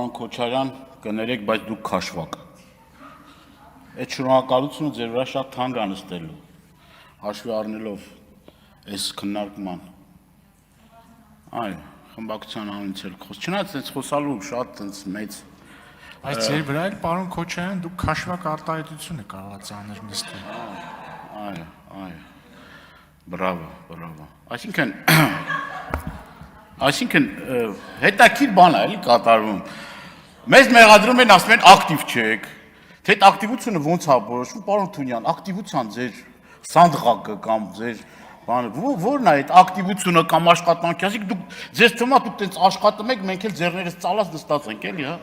Պարոն Քոչարյան, կներեք, բայց դուք քաշվակ։ Այդ շնորհակալությունը ձեր վրա շատ թանկ անստելու, հաշվի առնելով այս քննարկման։ Այո, խմբակցության անունից էլ խոս։ Չնայած այս խոսալու շատ այնց մեծ։ Բայց ձեր վրա էլ պարոն Քոչարյան դուք քաշվակ արտահայտություն եք կարողացել անել նստել։ Այո։ Բրավո։ Այսինքն հետաքրքիր բան է էլի կատարվում։ Մեզ մեղադրում են, ասում են ակտիվ չեք։ Թե այդ ակտիվությունը ոնց է որոշվում, պարոն Թունյան, ակտիվության ձեր սանդղակը կամ ձեր բանը, ո՞րն է այդ ակտիվությունը կամ աշխատանքի, ասիկ դուք ձեզ թվում է դուք տենց աշխատում եք, մենք էլ ձեռներս ծալած նստած ենք էլի, հա։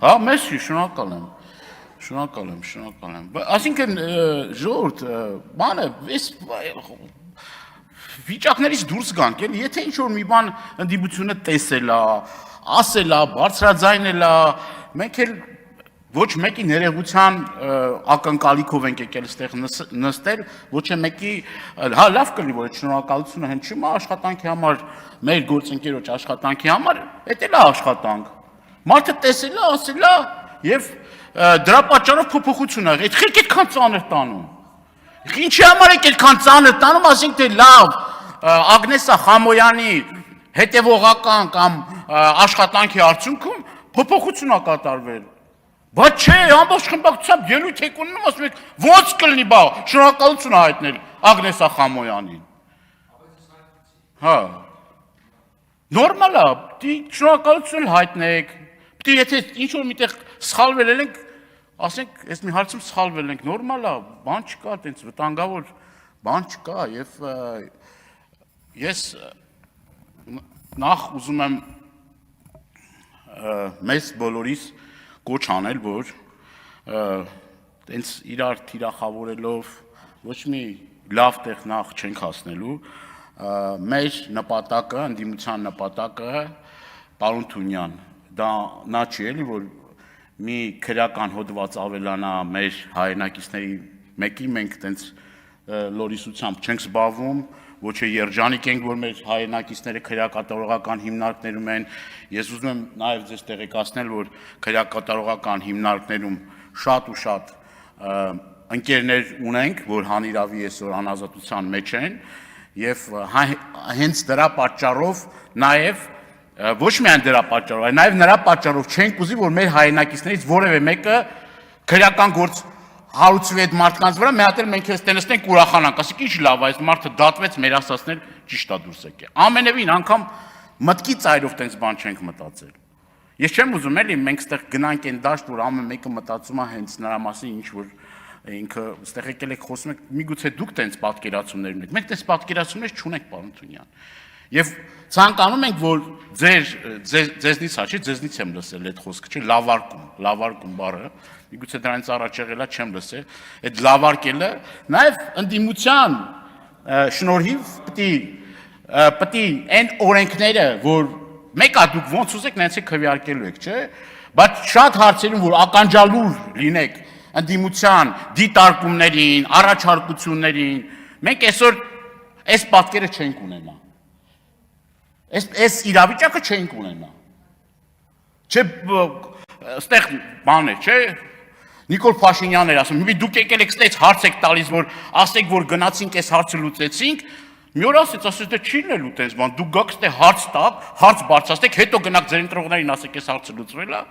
Հա, մեսի, շնորհակալ եմ։ Այսինքն ժողովուրդ, բանը, այս վիճակներից դուրս գանք, էլի, եթե ինչ-որ մի բան ընդդիմությունը տեսել է, ասել է, բարձրաձայնել է, մենք էլ ոչ մեկի ներեգության ակնկալիքով ենք եկել այստեղ նստել, ոչ մեկի, հա, լավ կլինի, որ այդ շնորհակալությունը հնչում է աշխատանքի համար, մեր գործընկերոջ աշխատանքի համար, էդ էլ է աշխատանք։ Մարդը տեսել է, ասել է եւ դրա պատճառով փոփոխություն ա եղել։ Այդ խելք այդքան ծանր տանում։ Ինչի համար եք այդքան ծանր տանում, ասենք թե լավ, Ագնեսա Խամոյանի հետևողական կամ աշխատանքի արդյունքում փոփոխություն ա կատարվել։ Բայց չէ, ամբողջ խմբակցությամբ ելույթ եք ունենում, ասում եք, ո՞նց կլինի բա, շնորհակալություն հայտնել Ագնեսա Խամոյանին։ Հա։ Նորմալ է, պիտի շնորհակալություն հայտնեք։ Պիտի եթե ինչ-որ միտեղ սխալվել ենք, ասենք, այս մի հարցում սխալվել ենք, նորմալ է, բան չկա, տենց վտանգավոր բան չկա եւ ես նախ ուզում եմ մեզ բոլորիս կոչ անել, որ տենց իրար թիրախավորելով ոչ մի լավ տեղ նախ չենք հասնելու, մեր նպատակը, ընդդիմության նպատակը պարոն Թունյան, դա նա չի էլի, որ մի քրական հոդված ավելանա մեր հայրենակիցների մեկի, մենք տենց լորիսությամբ չենք զբաղվում, ոչ է երջանիկ ենք, որ մեր հայրենակիցները քրեակատարողական հիմնարկներում են, ես ուզում եմ նաև ձեզ տեղեկացնել, որ քրեակատարողական հիմնարկներում շատ ու շատ ընկերներ ունենք, որ հանիրավի այսօր անազատության մեջ են, եւ հենց դրա պատճառով նաև ոչ միայն դրա պատճառով, այլ նաև նրա պատճառով չենք ուզի, որ մեր հայրենակիցներից որևէ մեկը քրեական գործ հարուցվի այդ մարդկանց վրա, մի հատ էլ մենք էլ նստենք ուրախանանք, ասենք ինչ լավ է, այս մարդը դատվեց, մեր ասածներ ճիշտ է դուրս եկել։ Ամենևին անգամ մտքի ծայրով տենց բան չենք մտածել։ Ես չեմ ուզում էլի մենք ստեղ գնանք այն դաշտ, որ ամեն մեկը մտածում է հենց նրա մասին ինչ որ ինքը ստեղ եկել եք խոսում եք, միգուցե դուք տենց պատկերացումներ ունեք։ Մենք տենց պատկերացումներ չունենք, պարոն Թունյան։ Եվ ցանկանում ենք, որ ձեզնից հա, չէ, ձեզնից եմ լսել այդ խոսքը, չէ, լավարկում բառը, միգուցե դրանից առաջ եղելա չեմ լսել, այդ լավարկելը նաև ընդդիմության շնորհիվ պիտի այն օրենքները, որ մեկա դուք ոնց ուզեք նենց եք քվեարկելու եք, չէ, բայց շատ հարցերում, որ ականջալուր լինեք ընդդիմության դիտարկումներին, առաջարկություններին, մենք այսօր այս պատկերը չենք ունենա։ Այս իրավիճակը չենք ունենա։ Չէ, ստեղ բան է, չէ, Նիկոլ Փաշինյանն էր ասում, մի դուք եկել եք ստեղ հարց եք տալիս, որ ասեք, որ գնացինք այս հարցը լուծեցինք, մի օր ասեց դե չի լինելու տենց բան, դուք գաք ստեղ հարց տաք, հարց բարձրացնեք, հետո գնաք ձեր ընտրողներին ասեք, այս հարցը լուծվել է։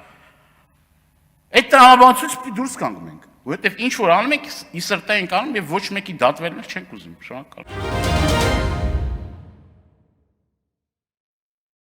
Այդ տրամաբանությունից պիտի դուրս գանք մենք, որովհետև ինչ որ անում ենք, ի սրտե ենք անում եւ ոչ մեկի դատվելն չենք ուզում, շնորհակալ։